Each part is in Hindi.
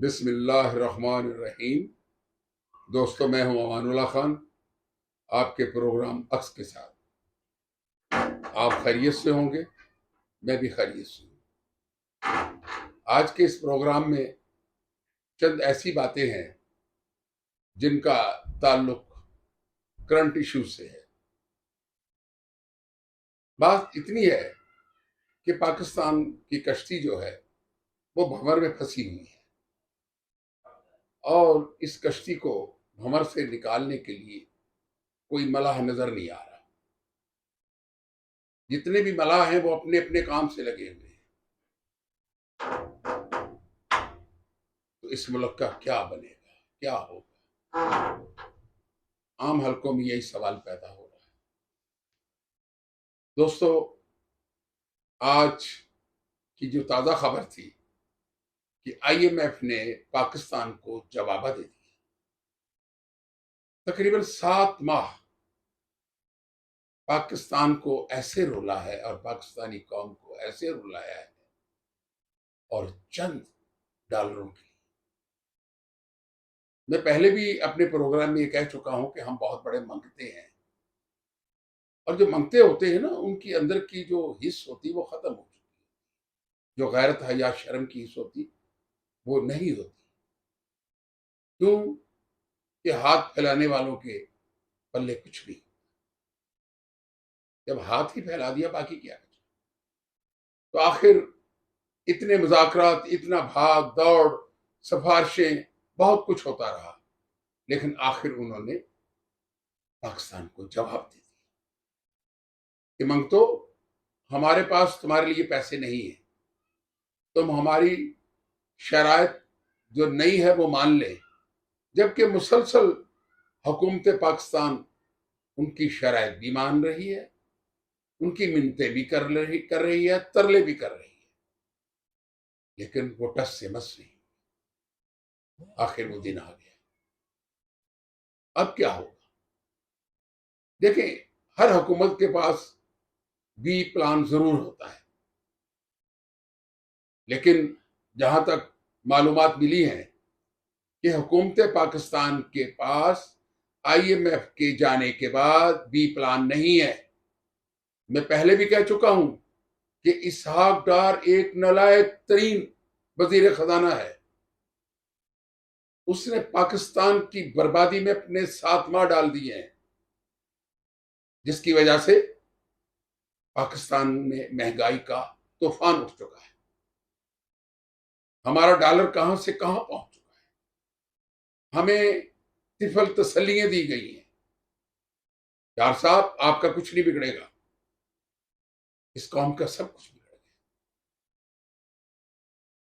बिस्मिल्लाहिर्रहमानिर्रहीम। दोस्तों, मैं हूं अमानुल्लाह खान, आपके प्रोग्राम अक्स के साथ। आप खैरियत से होंगे, मैं भी खैरियत से हूं। आज के इस प्रोग्राम में चंद ऐसी बातें हैं जिनका ताल्लुक करंट इश्यूज से है। बात इतनी है कि पाकिस्तान की कश्ती जो है वो भंवर में फंसी हुई है और इस कश्ती को भंवर से निकालने के लिए कोई मलाह नजर नहीं आ रहा। जितने भी मलाह हैं वो अपने अपने काम से लगे हुए हैं। तो इस मुल्क का क्या बनेगा, क्या होगा? आम हलकों में यही सवाल पैदा हो रहा है। दोस्तों, आज की जो ताजा खबर थी कि आईएमएफ ने पाकिस्तान को जवाब दे दिया। तकरीबन 7 माह पाकिस्तान को ऐसे रुला है और पाकिस्तानी कौम को ऐसे रुलाया है, और चंद डॉलरों की। मैं पहले भी अपने प्रोग्राम में ये कह चुका हूं कि हम बहुत बड़े मंगते हैं, और जो मंगते होते हैं ना, उनकी अंदर की जो हिस्स होती वो खत्म हो चुकी है। जो गैरत हया शर्म की हिस्स होती वो नहीं होती। क्यों? कि हाथ फैलाने वालों के पल्ले कुछ नहीं। जब हाथ ही फैला दिया, बाकी क्या बचा? तो आखिर इतने मुज़ाकरात, इतना भाग दौड़, सिफारिशें, बहुत कुछ होता रहा, लेकिन आखिर उन्होंने पाकिस्तान को जवाब दे दिया कि मंगतो, हमारे पास तुम्हारे लिए पैसे नहीं है, तुम हमारी शराइत जो नई है वो मान ले। जबकि मुसलसल हुकूमत पाकिस्तान उनकी शराइत भी मान रही है, उनकी मिन्नतें भी कर रही है, तरले भी कर रही है, लेकिन वो टस से मस नहीं। आखिर वो दिन आ गया। अब क्या होगा? देखें, हर हुकूमत के पास बी प्लान जरूर होता है, लेकिन जहां तक मालूमात मिली है कि हुकूमत पाकिस्तान के पास आईएमएफ के जाने के बाद बी प्लान नहीं है। मैं पहले भी कह चुका हूं कि इसहाक डार एक नालायक तरीन वजीर खजाना है। उसने पाकिस्तान की बर्बादी में अपने 7 माह डाल दिए हैं, जिसकी वजह से पाकिस्तान में महंगाई का तूफान उठ चुका है। हमारा डॉलर कहां से कहां पहुंच चुका है। हमें तिफल तसल्लियां दी गई हैं, यार साहब आपका कुछ नहीं बिगड़ेगा, इस कौम का सब कुछ बिगड़ गया।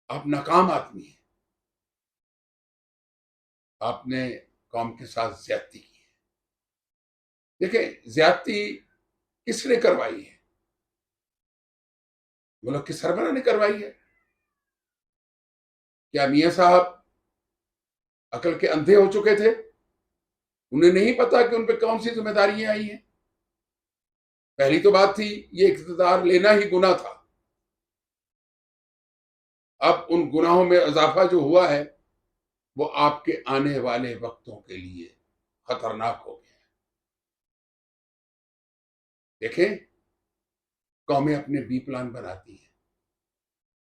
आप नाकाम आदमी हैं, आपने कौम के साथ ज्यादती की है। देखिए, ज्यादती किसने करवाई है? मुल्क के सरबराह ने करवाई है। क्या मियां साहब अकल के अंधे हो चुके थे? उन्हें नहीं पता कि उन पर कौन सी जिम्मेदारियां आई हैं? पहली तो बात थी, ये इख्तियार लेना ही गुनाह था। अब उन गुनाहों में इजाफा जो हुआ है वो आपके आने वाले वक्तों के लिए खतरनाक हो गया है। देखें, कौमें अपने बी प्लान बनाती हैं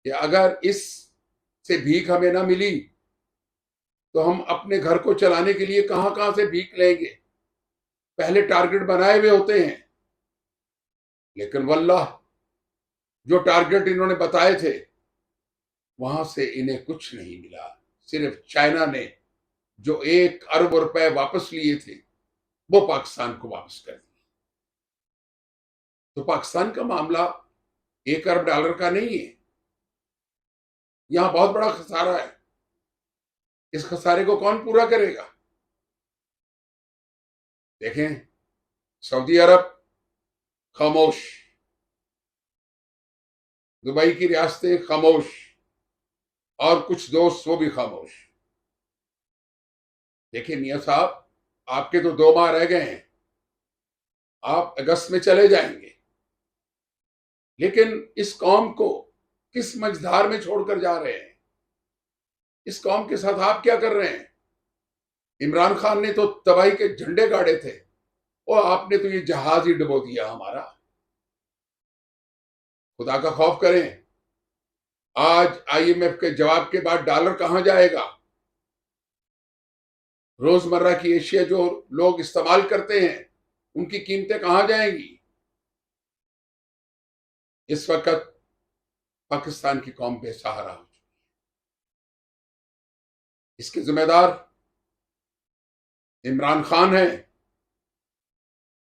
कि अगर इस से भीख हमें ना मिली तो हम अपने घर को चलाने के लिए कहां कहां से भीख लेंगे। पहले टारगेट बनाए हुए होते हैं, लेकिन वल्लाह जो टारगेट इन्होंने बताए थे वहां से इन्हें कुछ नहीं मिला। सिर्फ चाइना ने जो 1 अरब रुपए वापस लिए थे वो पाकिस्तान को वापस कर दिए। तो पाकिस्तान का मामला $1 अरब का नहीं है। यहां बहुत बड़ा खसारा है। इस खसारे को कौन पूरा करेगा? देखें, सऊदी अरब खामोश, दुबई की रियासतें खामोश, और कुछ दोस्त वो भी खामोश। देखिए मियां साहब, आपके तो 2 माह रह गए हैं, आप अगस्त में चले जाएंगे, लेकिन इस कौम को किस मझधार में छोड़कर जा रहे हैं? इस कौम के साथ आप क्या कर रहे हैं? इमरान खान ने तो तबाही के झंडे गाड़े थे और आपने तो ये जहाज ही डुबो दिया हमारा। खुदा का खौफ करें। आज आईएमएफ के जवाब के बाद डॉलर कहां जाएगा? रोजमर्रा की एशिया जो लोग इस्तेमाल करते हैं उनकी कीमतें कहां जाएंगी? इस वक्त पाकिस्तान की कौम बेसहारा हो चुकी है। इसके जिम्मेदार इमरान खान हैं,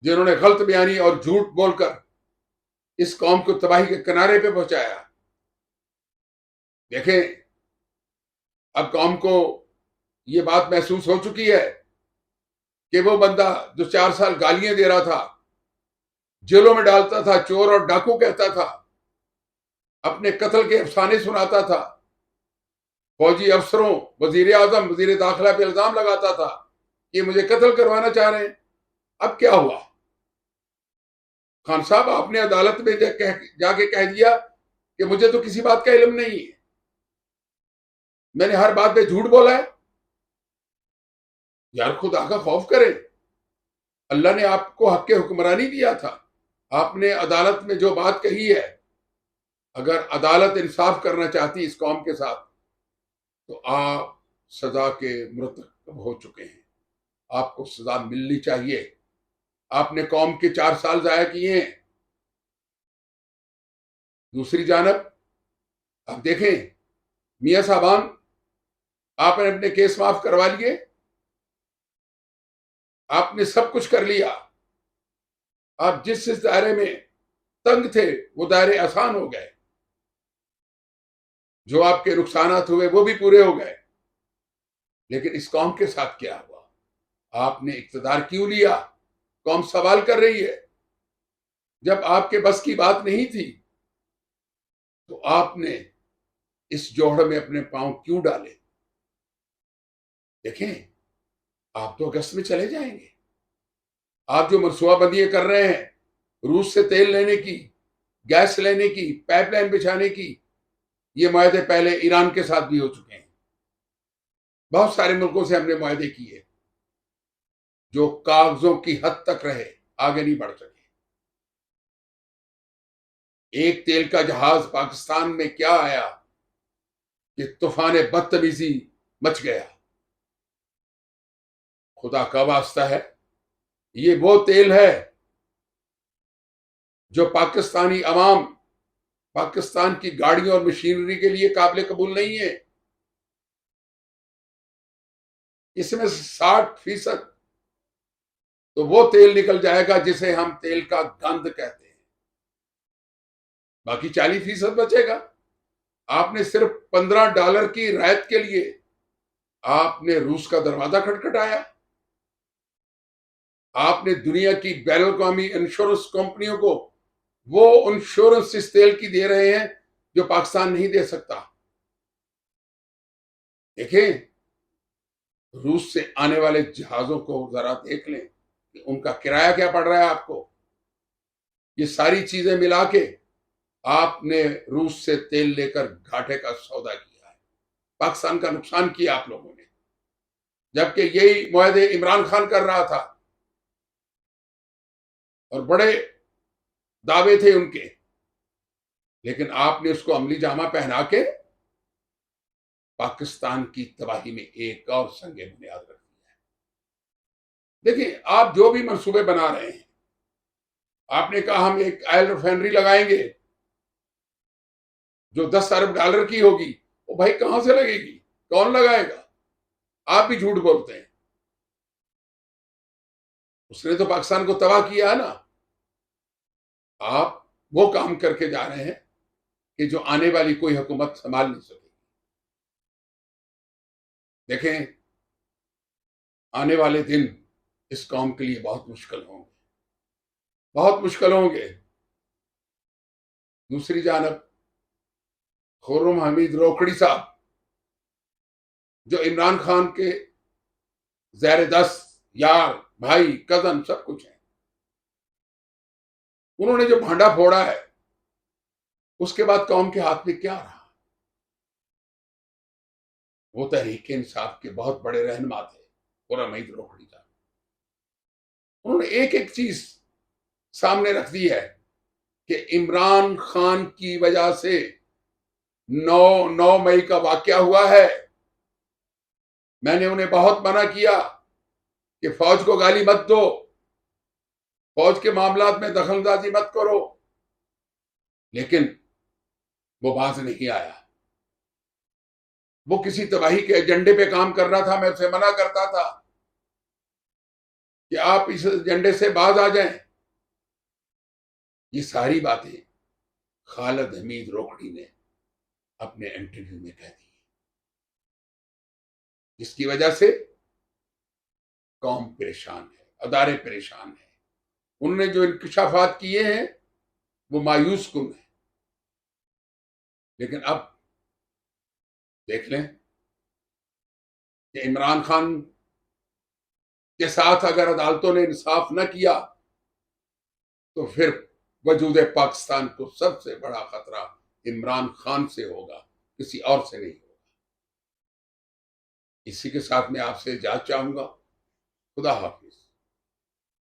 जिन्होंने गलत बयानी और झूठ बोलकर इस कौम को तबाही के किनारे पे पहुंचाया। देखें, अब कौम को ये बात महसूस हो चुकी है कि वो बंदा जो 4 साल गालियां दे रहा था, जेलों में डालता था, चोर और डाकू कहता था, अपने कत्ल के अफसाने सुनाता था, फौजी अफसरों, वजीर आजम, वजीर दाखिला पे इल्जाम लगाता था कि मुझे कत्ल करवाना चाह रहे हैं। अब क्या हुआ? खान साहब, आपने अदालत में जाके कह दिया कि मुझे तो किसी बात का इल्म नहीं है, मैंने हर बात पे झूठ बोला है। यार, खुदा का खौफ करें। अल्लाह ने आपको हक के हुक्मरानी दिया था, आपने अदालत में जो बात कही है, अगर अदालत इंसाफ करना चाहती इस कौम के साथ तो आप सजा के मुरतकब हो चुके हैं, आपको सजा मिलनी चाहिए। आपने कौम के 4 साल जाया किए हैं। दूसरी जानब आप देखें, मियां साहबान, आपने अपने केस माफ करवा लिए, आपने सब कुछ कर लिया। आप जिस दायरे में तंग थे वो दायरे आसान हो गए, जो आपके नुकसानात हुए वो भी पूरे हो गए। लेकिन इस कौम के साथ क्या हुआ? आपने इक्तदार क्यों लिया? कौम सवाल कर रही है। जब आपके बस की बात नहीं थी तो आपने इस जोहड़ में अपने पांव क्यों डाले? देखें, आप तो अगस्त में चले जाएंगे। आप जो मनसूबाबंदियां कर रहे हैं, रूस से तेल लेने की, गैस लेने की, पाइपलाइन बिछाने की, ये मुआहदे पहले ईरान के साथ भी हो चुके हैं। बहुत सारे मुल्कों से हमने मुआहदे किए जो कागजों की हद तक रहे, आगे नहीं बढ़ सके। एक तेल का जहाज पाकिस्तान में क्या आया कि तूफान बदतमीजी मच गया। खुदा का वास्ता है, ये वो तेल है जो पाकिस्तानी अवाम, पाकिस्तान की गाड़ियों और मशीनरी के लिए काबिल कबूल नहीं है। इसमें 60% तो वो तेल निकल जाएगा जिसे हम तेल का गंध कहते हैं, बाकी 40% बचेगा। आपने सिर्फ $15 की रायत के लिए आपने रूस का दरवाजा खटखटाया। आपने दुनिया की बैन अवी इंश्योरेंस कंपनियों को वो इंश्योरेंस इस तेल की दे रहे हैं जो पाकिस्तान नहीं दे सकता। देखें, रूस से आने वाले जहाजों को जरा देख लें कि उनका किराया क्या पड़ रहा है आपको। ये सारी चीजें मिला के आपने रूस से तेल लेकर घाटे का सौदा किया है, पाकिस्तान का नुकसान किया आप लोगों ने, जबकि यही मुआहदे इमरान खान कर रहा था और बड़े दावे थे उनके, लेकिन आपने उसको अमली जामा पहना के पाकिस्तान की तबाही में एक और संगे बुनियाद रख दिया है। देखिए, आप जो भी मंसूबे बना रहे हैं, आपने कहा हम एक ऑयल रिफाइनरी लगाएंगे जो $10 अरब की होगी। वो भाई कहां से लगेगी? कौन लगाएगा? आप भी झूठ बोलते हैं। उसने तो पाकिस्तान को तबाह किया है ना। आप वो काम करके जा रहे हैं कि जो आने वाली कोई हुकूमत संभाल नहीं सकेगी। देखें, आने वाले दिन इस कौम के लिए बहुत मुश्किल होंगे, बहुत मुश्किल होंगे। दूसरी जानब खुर्रम हमीद रोकड़ी साहब, जो इमरान खान के ज़ैर दस्त यार, भाई, कजन सब कुछ है, उन्होंने जो भांडा फोड़ा है उसके बाद कौम के हाथ में क्या रहा? वो तहरीक इंसाफ के बहुत बड़े रहनुमा थे, खुर्रम मईद रोकड़ी साहब। उन्होंने एक एक चीज सामने रख दी है कि इमरान खान की वजह से 9 मई का वाकया हुआ है। मैंने उन्हें बहुत मना किया कि फौज को गाली मत दो, फौज के मामलात में दखलंदाजी मत करो, लेकिन वो बाज नहीं आया। वो किसी तबाही के एजेंडे पे काम कर रहा था, मैं उसे मना करता था कि आप इस एजेंडे से बाज आ जाएं। ये सारी बातें खालिद हमीद रोकड़ी ने अपने इंटरव्यू में कह दी, जिसकी वजह से कौम परेशान है, अदारे परेशान है। उन्होंने जो इंकशाफात किए हैं वो मायूस कुन है। लेकिन अब देख लें कि इमरान खान के साथ अगर अदालतों ने इंसाफ न किया तो फिर वजूद पाकिस्तान को सबसे बड़ा खतरा इमरान खान से होगा, किसी और से नहीं होगा। इसी के साथ मैं आपसे इजाजत चाहूंगा। खुदा हाफिज।